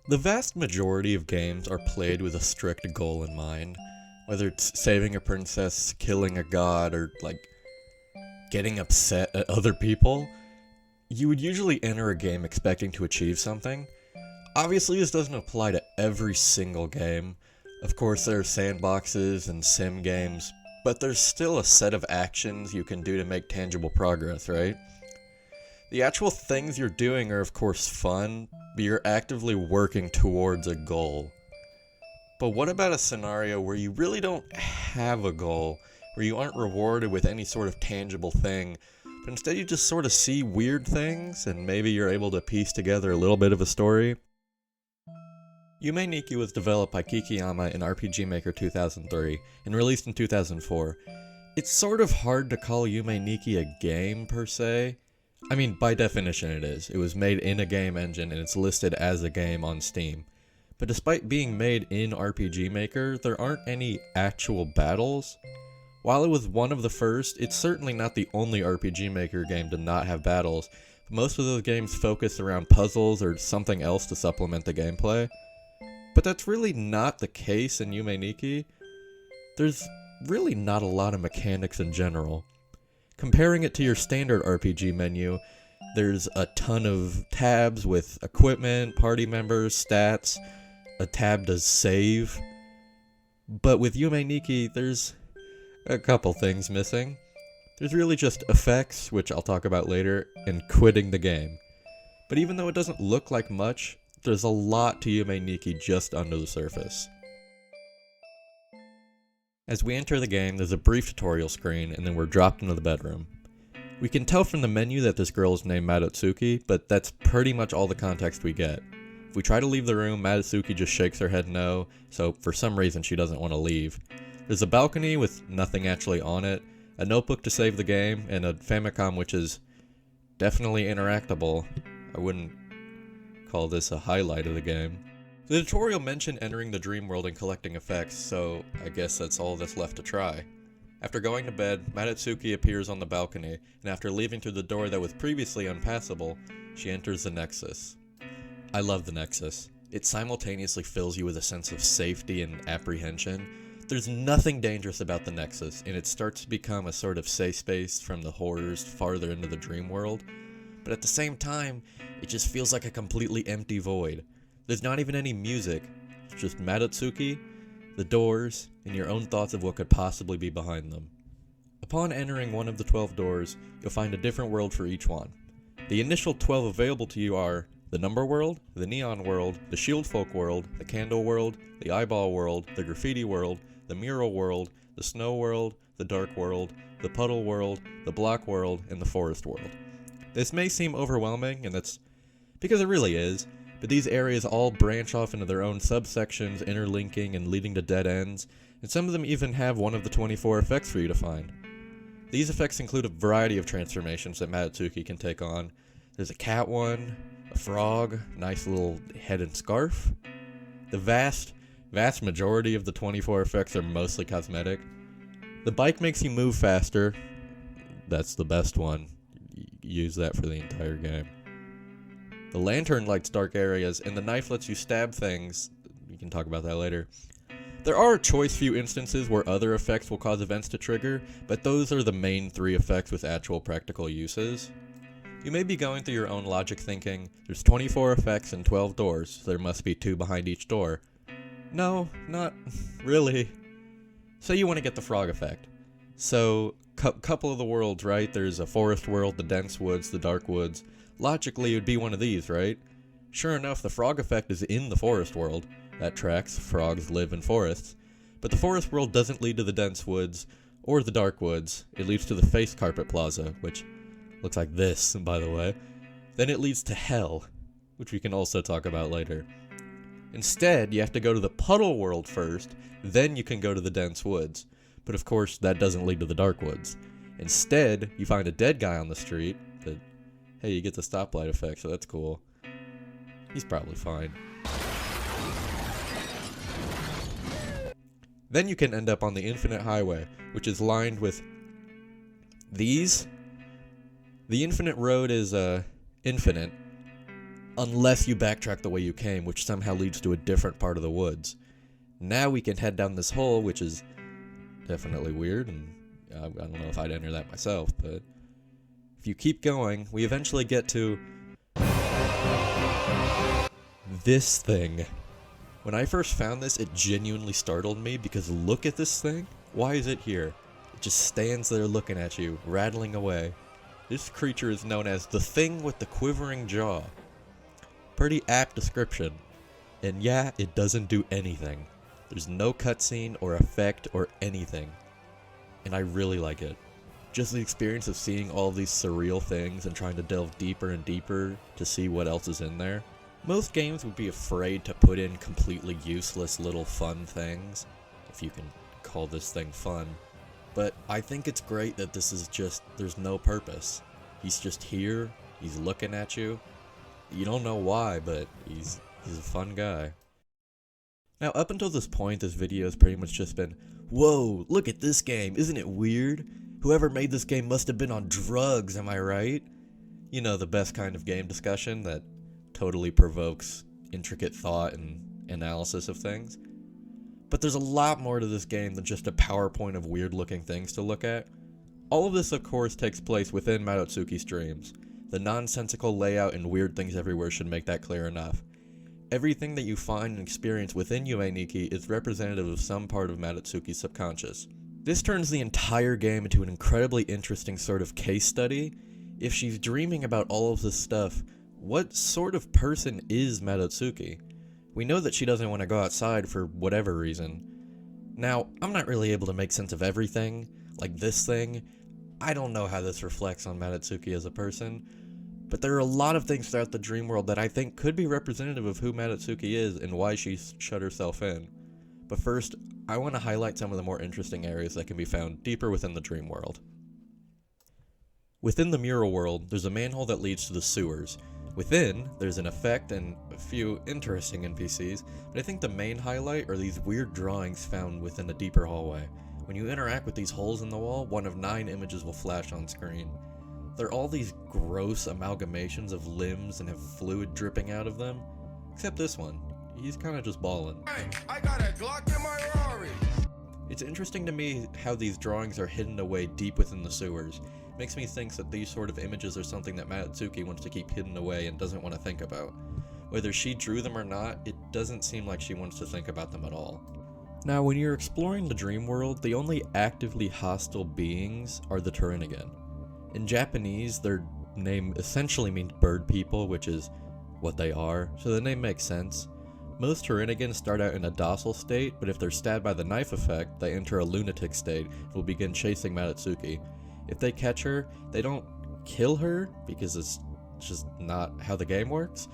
The vast majority of games are played with a strict goal in mind, whether it's saving a princess, killing a god, or, getting upset at other people. You would usually enter a game expecting to achieve something. Obviously, this doesn't apply to every single game. Of course, there are sandboxes and sim games, but there's still a set of actions you can do to make tangible progress, right? The actual things you're doing are of course fun, but you're actively working towards a goal. But what about a scenario where you really don't have a goal, where you aren't rewarded with any sort of tangible thing, but instead you just sort of see weird things, and maybe you're able to piece together a little bit of a story? Yume Nikki was developed by Kikiyama in RPG Maker 2003, and released in 2004. It's sort of hard to call Yume Nikki a game, per se. I mean, by definition it is. It was made in a game engine, and it's listed as a game on Steam. But despite being made in RPG Maker, there aren't any actual battles. While it was one of the first, it's certainly not the only RPG Maker game to not have battles. Most of those games focus around puzzles or something else to supplement the gameplay. But that's really not the case in Yume Nikki. There's really not a lot of mechanics in general. Comparing it to your standard RPG menu, there's a ton of tabs with equipment, party members, stats. A tab does save. But with Yume Nikki, there's a couple things missing. There's really just effects, which I'll talk about later, and quitting the game. But even though it doesn't look like much, there's a lot to Yume Nikki just under the surface. As we enter the game, there's a brief tutorial screen, and then we're dropped into the bedroom. We can tell from the menu that this girl is named Madatsuki, but that's pretty much all the context we get. If we try to leave the room, Madatsuki just shakes her head no, so for some reason she doesn't want to leave. There's a balcony with nothing actually on it, a notebook to save the game, and a Famicom which is definitely interactable. I wouldn't call this a highlight of the game. The tutorial mentioned entering the dream world and collecting effects, so I guess that's all that's left to try. After going to bed, Madatsuki appears on the balcony, and after leaving through the door that was previously unpassable, she enters the Nexus. I love the Nexus. It simultaneously fills you with a sense of safety and apprehension. There's nothing dangerous about the Nexus, and it starts to become a sort of safe space from the horrors farther into the dream world. But at the same time, it just feels like a completely empty void. There's not even any music, it's just Madatsuki, the doors, and your own thoughts of what could possibly be behind them. Upon entering one of the 12 doors, you'll find a different world for each one. The initial 12 available to you are the Number World, the Neon World, the Shield Folk World, the Candle World, the Eyeball World, the Graffiti World, the Mural World, the Snow World, the Dark World, the Puddle World, the Block World, and the Forest World. This may seem overwhelming, and that's because it really is, but these areas all branch off into their own subsections, interlinking and leading to dead ends, and some of them even have one of the 24 effects for you to find. These effects include a variety of transformations that Madatsuki can take on. There's a cat one, a frog, nice little head and scarf. The vast majority of the 24 effects are mostly cosmetic. The bike makes you move faster. That's the best one. Use that for the entire game. The lantern lights dark areas, and the knife lets you stab things. We can talk about that later. There are a choice few instances where other effects will cause events to trigger, but those are the main 3 effects with actual practical uses. You may be going through your own logic thinking, there's 24 effects and 12 doors, so there must be 2 behind each door. No, not really. Say you want to get the frog effect. So, couple of the worlds, right? There's a forest world, the dense woods, the dark woods. Logically, it would be one of these, right? Sure enough, the frog effect is in the forest world. That tracks, frogs live in forests. But the forest world doesn't lead to the dense woods, or the dark woods. It leads to the face carpet plaza, which looks like this, by the way. Then it leads to hell, which we can also talk about later. Instead, you have to go to the puddle world first, then you can go to the dense woods. But of course, that doesn't lead to the dark woods. Instead, you find a dead guy on the street, but hey, you get the stoplight effect, so that's cool. He's probably fine. Then you can end up on the Infinite Highway, which is lined with these. The Infinite Road is, infinite, unless you backtrack the way you came, which somehow leads to a different part of the woods. Now we can head down this hole, which is definitely weird, and I don't know if I'd enter that myself, but if you keep going, we eventually get to this thing. When I first found this, it genuinely startled me because look at this thing. Why is it here? It just stands there looking at you, rattling away. This creature is known as the Thing with the Quivering Jaw. Pretty apt description. And yeah, it doesn't do anything. There's no cutscene or effect or anything. And I really like it. Just the experience of seeing all these surreal things and trying to delve deeper and deeper to see what else is in there. Most games would be afraid to put in completely useless little fun things, if you can call this thing fun. But I think it's great that this is just, there's no purpose. He's just here, he's looking at you. You don't know why, but he's a fun guy. Now up until this point, this video has pretty much just been, whoa, look at this game, isn't it weird? Whoever made this game must have been on drugs, am I right? You know, the best kind of game discussion that totally provokes intricate thought and analysis of things. But there's a lot more to this game than just a PowerPoint of weird looking things to look at. All of this of course takes place within Madotsuki's dreams. The nonsensical layout and weird things everywhere should make that clear enough. Everything that you find and experience within Yume Nikki is representative of some part of Madotsuki's subconscious. This turns the entire game into an incredibly interesting sort of case study. If she's dreaming about all of this stuff, what sort of person is Madotsuki? We know that she doesn't want to go outside for whatever reason. Now, I'm not really able to make sense of everything, like this thing. I don't know how this reflects on Madotsuki as a person, but there are a lot of things throughout the dream world that I think could be representative of who Madotsuki is and why she's shut herself in. But first, I want to highlight some of the more interesting areas that can be found deeper within the dream world. Within the mural world, there's a manhole that leads to the sewers. Within, there's an effect and a few interesting NPCs, but I think the main highlight are these weird drawings found within a deeper hallway. When you interact with these holes in the wall, one of 9 images will flash on screen. They're all these gross amalgamations of limbs and have fluid dripping out of them, except this one. He's kinda just ballin'. Hey, I got a Glock in my Rari. It's interesting to me how these drawings are hidden away deep within the sewers. Makes me think that these sort of images are something that Madotsuki wants to keep hidden away and doesn't want to think about. Whether she drew them or not, it doesn't seem like she wants to think about them at all. Now, when you're exploring the dream world, the only actively hostile beings are the Turinigan. In Japanese, their name essentially means bird people, which is what they are, so the name makes sense. Most Turinigan start out in a docile state, but if they're stabbed by the knife effect, they enter a lunatic state and will begin chasing Madotsuki. If they catch her, they don't kill her, because it's just not how the game works,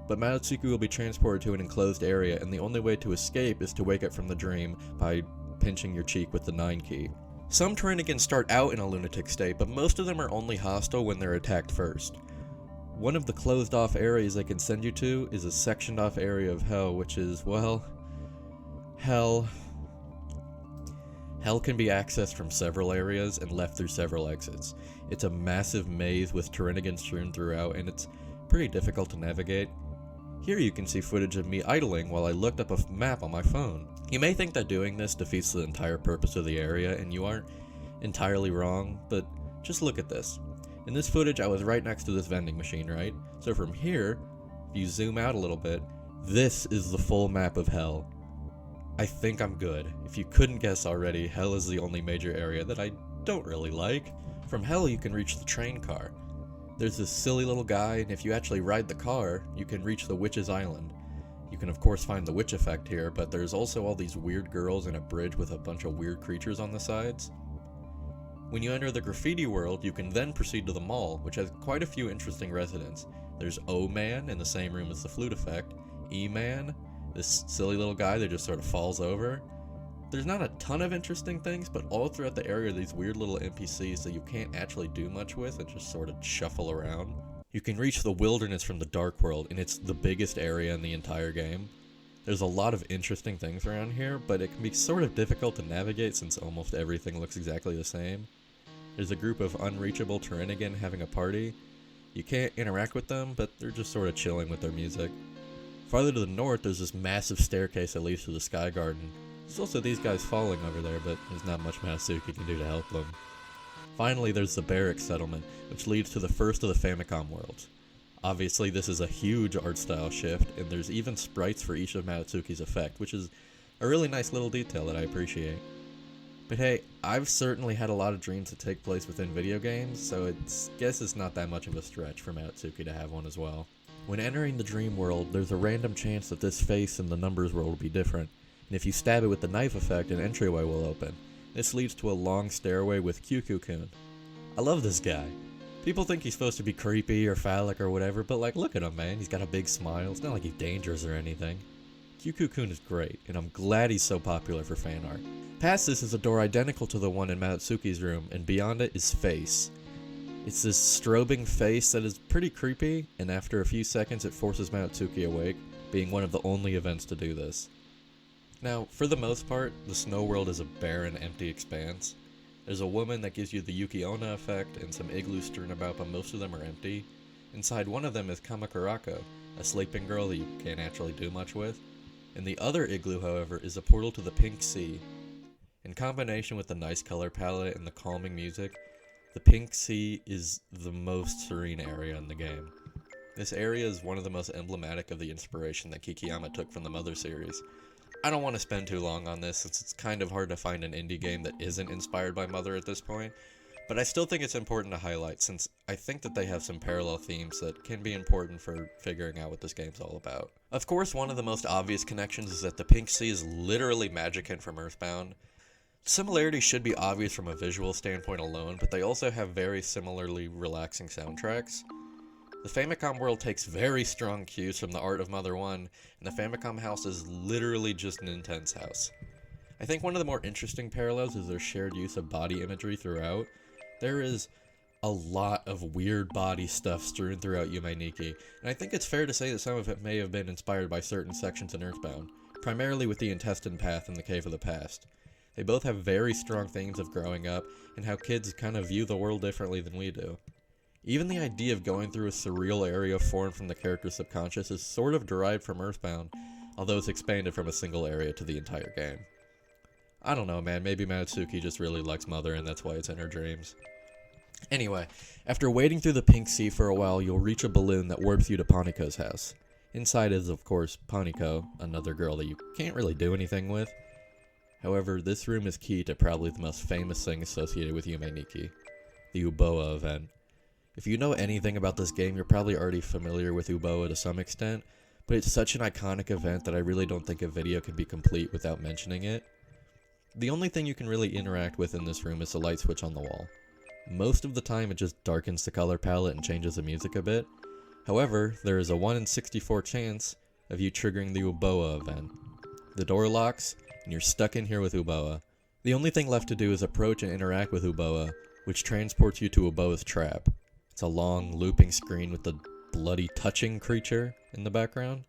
but Madotsuki will be transported to an enclosed area, and the only way to escape is to wake up from the dream by pinching your cheek with the 9 key. Some Turinigan start out in a lunatic state, but most of them are only hostile when they're attacked first. One of the closed off areas they can send you to is a sectioned off area of hell, which is, well, hell. Hell can be accessed from several areas and left through several exits. It's a massive maze with Turinigan strewn throughout, and it's pretty difficult to navigate. Here you can see footage of me idling while I looked up a map on my phone. You may think that doing this defeats the entire purpose of the area, and you aren't entirely wrong, but just look at this. In this footage, I was right next to this vending machine, right? So from here, if you zoom out a little bit, this is the full map of hell. I think I'm good. If you couldn't guess already, hell is the only major area that I don't really like. From hell, you can reach the train car. There's this silly little guy, and if you actually ride the car, you can reach the Witch's Island. You can of course find the witch effect here, but there's also all these weird girls and a bridge with a bunch of weird creatures on the sides. When you enter the graffiti world, you can then proceed to the mall, which has quite a few interesting residents. There's O-Man in the same room as the flute effect, E-Man, this silly little guy that just sort of falls over. There's not a ton of interesting things, but all throughout the area are these weird little NPCs that you can't actually do much with and just sort of shuffle around. You can reach the wilderness from the dark world, and it's the biggest area in the entire game. There's a lot of interesting things around here, but it can be sort of difficult to navigate since almost everything looks exactly the same. There's a group of unreachable Turinigan having a party. You can't interact with them, but they're just sort of chilling with their music. Farther to the north, there's this massive staircase that leads to the Sky Garden. There's also these guys falling over there, but there's not much Matsutsuki can do to help them. Finally, there's the Barracks Settlement, which leads to the first of the Famicom worlds. Obviously, this is a huge art style shift, and there's even sprites for each of Matsutsuki's effect, which is a really nice little detail that I appreciate. But hey, I've certainly had a lot of dreams that take place within video games, so I guess it's not that much of a stretch for Matsutsuki to have one as well. When entering the dream world, there's a random chance that this face in the numbers world will be different, and if you stab it with the knife effect, an entryway will open. This leads to a long stairway with Kyuku-kun. I love this guy. People think he's supposed to be creepy or phallic or whatever, but like, look at him, man. He's got a big smile. It's not like he's dangerous or anything. Kyuku-kun is great, and I'm glad he's so popular for fan art. Past this is a door identical to the one in Matsutsuki's room, and beyond it is Face. It's this strobing face that is pretty creepy, and after a few seconds it forces Matsutsuki awake, being one of the only events to do this. Now, for the most part, the snow world is a barren, empty expanse. There's a woman that gives you the Yuki Onna effect, and some igloos strewn about, but most of them are empty. Inside one of them is Kamakurako, a sleeping girl that you can't actually do much with. And the other igloo, however, is a portal to the Pink Sea. In combination with the nice color palette and the calming music, the Pink Sea is the most serene area in the game. This area is one of the most emblematic of the inspiration that Kikiyama took from the Mother series. I don't want to spend too long on this since it's kind of hard to find an indie game that isn't inspired by Mother at this point, but I still think it's important to highlight since I think that they have some parallel themes that can be important for figuring out what this game's all about. Of course, one of the most obvious connections is that the Pink Sea is literally Magican from Earthbound. Similarities should be obvious from a visual standpoint alone, but they also have very similarly relaxing soundtracks. The Famicom world takes very strong cues from the art of Mother 1, and the Famicom house is literally just Nintendo's house. I think one of the more interesting parallels is their shared use of body imagery throughout. There is a lot of weird body stuff strewn throughout Yume Nikki, and I think it's fair to say that some of it may have been inspired by certain sections in Earthbound, primarily with the Intestine Path and the Cave of the Past. They both have very strong themes of growing up and how kids kind of view the world differently than we do. Even the idea of going through a surreal area formed from the character's subconscious is sort of derived from Earthbound, although it's expanded from a single area to the entire game. I don't know, man, maybe Matsutsuki just really likes Mother and that's why it's in her dreams. Anyway, after wading through the Pink Sea for a while, you'll reach a balloon that warps you to Paniko's house. Inside is, of course, Paniko, another girl that you can't really do anything with. However, this room is key to probably the most famous thing associated with Yume Nikki, the Uboa event. If you know anything about this game, you're probably already familiar with Uboa to some extent, but it's such an iconic event that I really don't think a video can be complete without mentioning it. The only thing you can really interact with in this room is the light switch on the wall. Most of the time it just darkens the color palette and changes the music a bit. However, there is a 1 in 64 chance of you triggering the Uboa event. The door locks, and you're stuck in here with Uboa. The only thing left to do is approach and interact with Uboa, which transports you to Uboa's trap. It's a long, looping screen with the bloody touching creature in the background.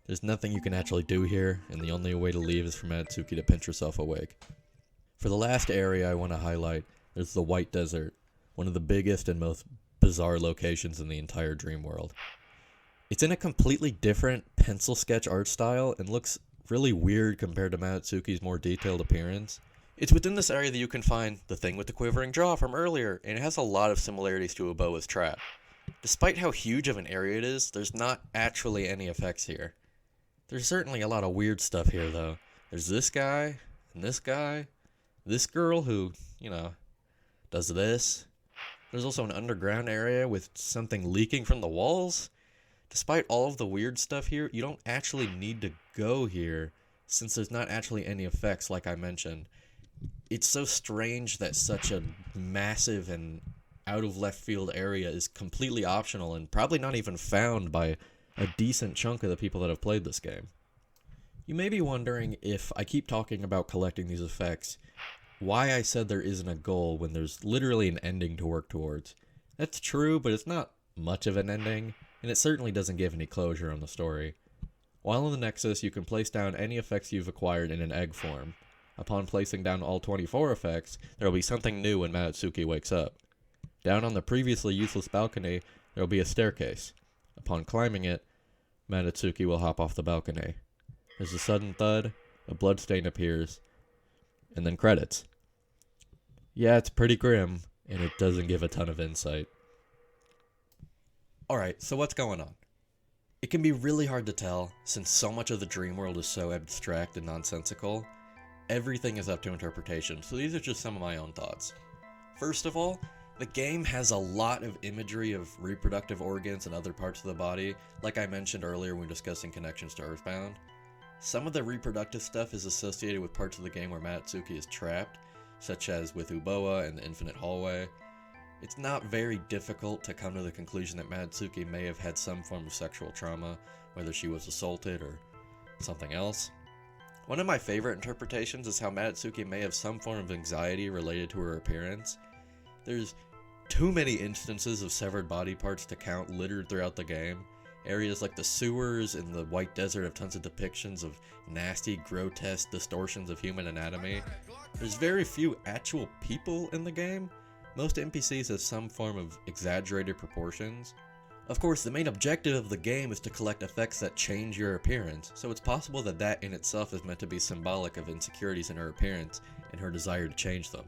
There's nothing you can actually do here, and the only way to leave is for Matsutsuki to pinch herself awake. For the last area I want to highlight, there's the White Desert, one of the biggest and most bizarre locations in the entire dream world. It's in a completely different pencil sketch art style and looks really weird compared to Matsutsuki's more detailed appearance. It's within this area that you can find the thing with the quivering jaw from earlier, and it has a lot of similarities to Uboa's trap. Despite how huge of an area it is, there's not actually any effects here. There's certainly a lot of weird stuff here though. There's this guy, and this girl who, does this. There's also an underground area with something leaking from the walls. Despite all of the weird stuff here, you don't actually need to go here, since there's not actually any effects like I mentioned. It's so strange that such a massive and out of left field area is completely optional and probably not even found by a decent chunk of the people that have played this game. You may be wondering, if I keep talking about collecting these effects, why I said there isn't a goal when there's literally an ending to work towards. That's true, but it's not much of an ending, and it certainly doesn't give any closure on the story. While in the Nexus, you can place down any effects you've acquired in an egg form. Upon placing down all 24 effects, there will be something new when Matsutsuki wakes up. Down on the previously useless balcony, There will be a staircase. Upon climbing it, Madatsuki will hop off the balcony. There's a sudden thud, a bloodstain appears, and then credits. Yeah, it's pretty grim, and it doesn't give a ton of insight. Alright, so what's going on? It can be really hard to tell, since so much of the dream world is so abstract and nonsensical. Everything is up to interpretation, so these are just some of my own thoughts. First of all, the game has a lot of imagery of reproductive organs and other parts of the body, like I mentioned earlier when discussing connections to Earthbound. Some of the reproductive stuff is associated with parts of the game where Madatsuki is trapped, such as with Uboa and the Infinite Hallway. It's not very difficult to come to the conclusion that Madatsuki may have had some form of sexual trauma, whether she was assaulted or something else. One of my favorite interpretations is how Madatsuki may have some form of anxiety related to her appearance. There's too many instances of severed body parts to count littered throughout the game. Areas like the sewers and the White Desert have tons of depictions of nasty, grotesque distortions of human anatomy. There's very few actual people in the game. Most NPCs have some form of exaggerated proportions. Of course, the main objective of the game is to collect effects that change your appearance, so it's possible that that in itself is meant to be symbolic of insecurities in her appearance and her desire to change them.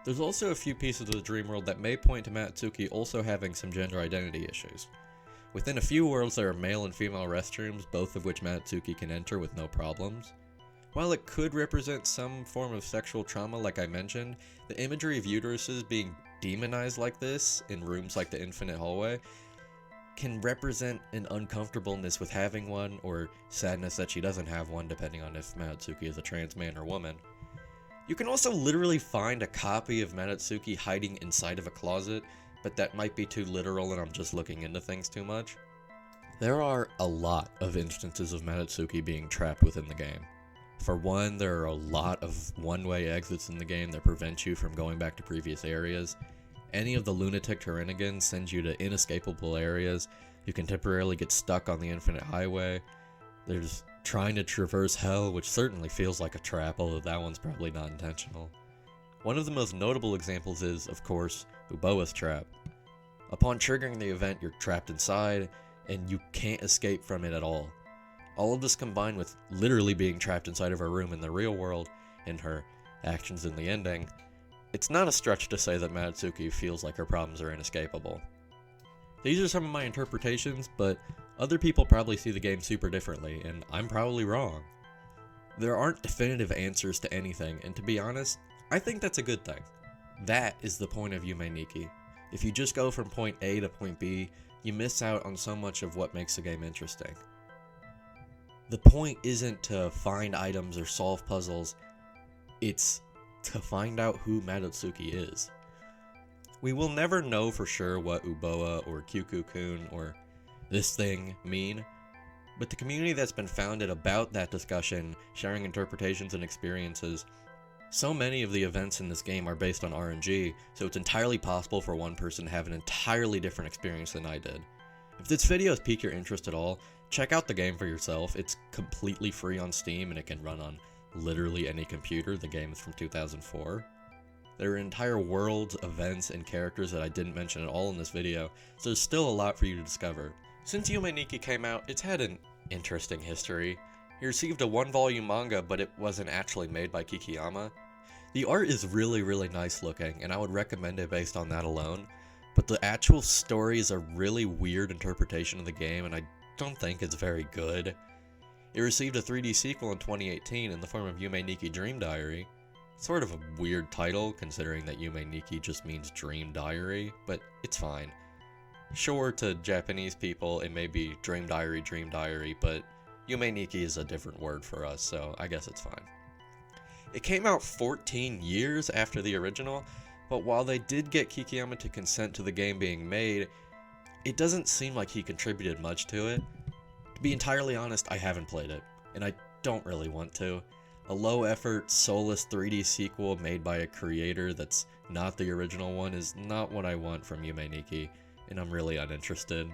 There's also a few pieces of the dream world that may point to Madatsuki also having some gender identity issues. Within a few worlds there are male and female restrooms, both of which Madatsuki can enter with no problems. While it could represent some form of sexual trauma like I mentioned, the imagery of uteruses being demonized like this in rooms like the Infinite Hallway can represent an uncomfortableness with having one, or sadness that she doesn't have one, depending on if Madatsuki is a trans man or woman. You can also literally find a copy of Madatsuki hiding inside of a closet, but that might be too literal and I'm just looking into things too much. There are a lot of instances of Madatsuki being trapped within the game. For one, there are a lot of one-way exits in the game that prevent you from going back to previous areas. Any of the lunatic Tyrannigans sends you to inescapable areas. You can temporarily get stuck on the Infinite Highway. There's trying to traverse hell, which certainly feels like a trap, although that one's probably not intentional. One of the most notable examples is, of course, Uboa's trap. Upon triggering the event, you're trapped inside, and you can't escape from it at all. All of this combined with literally being trapped inside of her room in the real world, and her actions in the ending, it's not a stretch to say that Madatsuki feels like her problems are inescapable. These are some of my interpretations, but other people probably see the game super differently, and I'm probably wrong. There aren't definitive answers to anything, and to be honest, I think that's a good thing. That is the point of Yume Nikki. If you just go from point A to point B, you miss out on so much of what makes the game interesting. The point isn't to find items or solve puzzles, it's to find out who Madatsuki is. We will never know for sure what Uboa or Kyuku-kun or this thing mean, but the community that's been founded about that discussion, sharing interpretations and experiences, so many of the events in this game are based on RNG, so it's entirely possible for one person to have an entirely different experience than I did. If this video has piqued your interest at all, check out the game for yourself. It's completely free on Steam and it can run on literally any computer. The game is from 2004. There are entire worlds, events, and characters that I didn't mention at all in this video, so there's still a lot for you to discover. Since Yume Nikki came out, it's had an interesting history. He received a one-volume manga, but it wasn't actually made by Kikiyama. The art is really nice looking, and I would recommend it based on that alone, but the actual story is a really weird interpretation of the game, and I don't think it's very good. It received a 3D sequel in 2018 in the form of Yume Nikki Dream Diary. Sort of a weird title, considering that Yume Nikki just means Dream Diary, but it's fine. Sure, to Japanese people, it may be Dream Diary, but Yume Nikki is a different word for us, so I guess it's fine. It came out 14 years after the original, but while they did get Kikiyama to consent to the game being made, it doesn't seem like he contributed much to it. To be entirely honest, I haven't played it, and I don't really want to. A low-effort, soulless 3D sequel made by a creator that's not the original one is not what I want from Yume Nikki, and I'm really uninterested.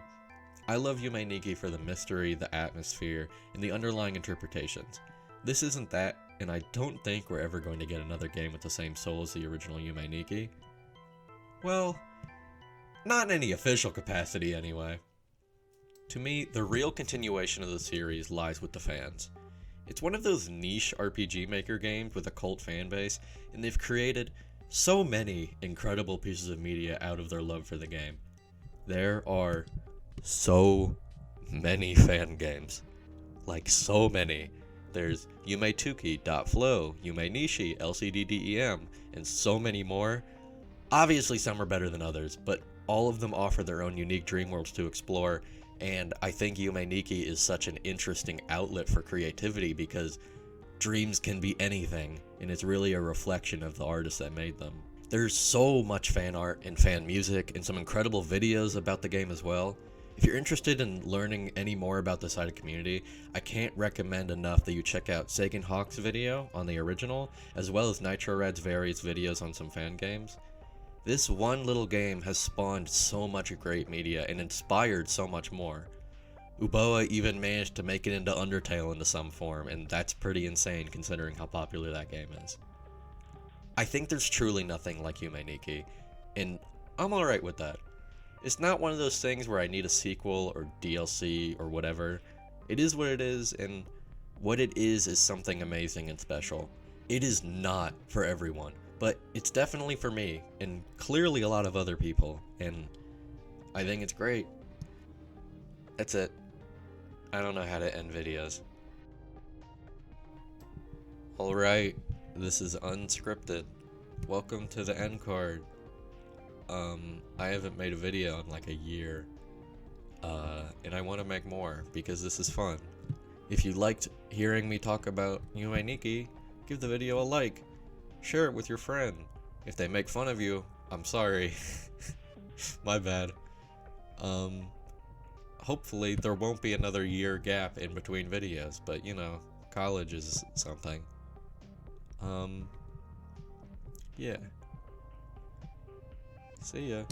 I love Yume Nikki for the mystery, the atmosphere, and the underlying interpretations. This isn't that, and I don't think we're ever going to get another game with the same soul as the original Yume Nikki. Well, Not in any official capacity, anyway. To me, the real continuation of the series lies with the fans. It's one of those niche RPG Maker games with a cult fan base, and they've created so many incredible pieces of media out of their love for the game. There are so many fan games. Like, so many. There's Yume Nikki, .flow, Yume Nikki, LCDDEM, and so many more. Obviously some are better than others, but all of them offer their own unique dream worlds to explore, and I think Yume Nikki is such an interesting outlet for creativity because dreams can be anything, and it's really a reflection of the artists that made them. There's so much fan art and fan music and some incredible videos about the game as well. If you're interested in learning any more about the Sided community, I can't recommend enough that you check out Sagan Hawk's video on the original, as well as Nitro Red's various videos on some fan games. This one little game has spawned so much great media and inspired so much more. Uboa even managed to make it into Undertale into some form, and that's pretty insane considering how popular that game is. I think there's truly nothing like Yume Nikki, and I'm alright with that. It's not one of those things where I need a sequel or DLC or whatever. It is what it is, and what it is something amazing and special. It is not for everyone, but it's definitely for me, and clearly a lot of other people, and I think it's great. That's it. I don't know how to end videos. Alright, this is unscripted. Welcome to the end card. I haven't made a video in like a year, and I want to make more because this is fun. If you liked hearing me talk about Yume Nikki, give the video a like. Share it with your friend. If they make fun of you, I'm sorry. My bad. Hopefully there won't be another year gap in between videos, but you know, college is something. Yeah. See ya.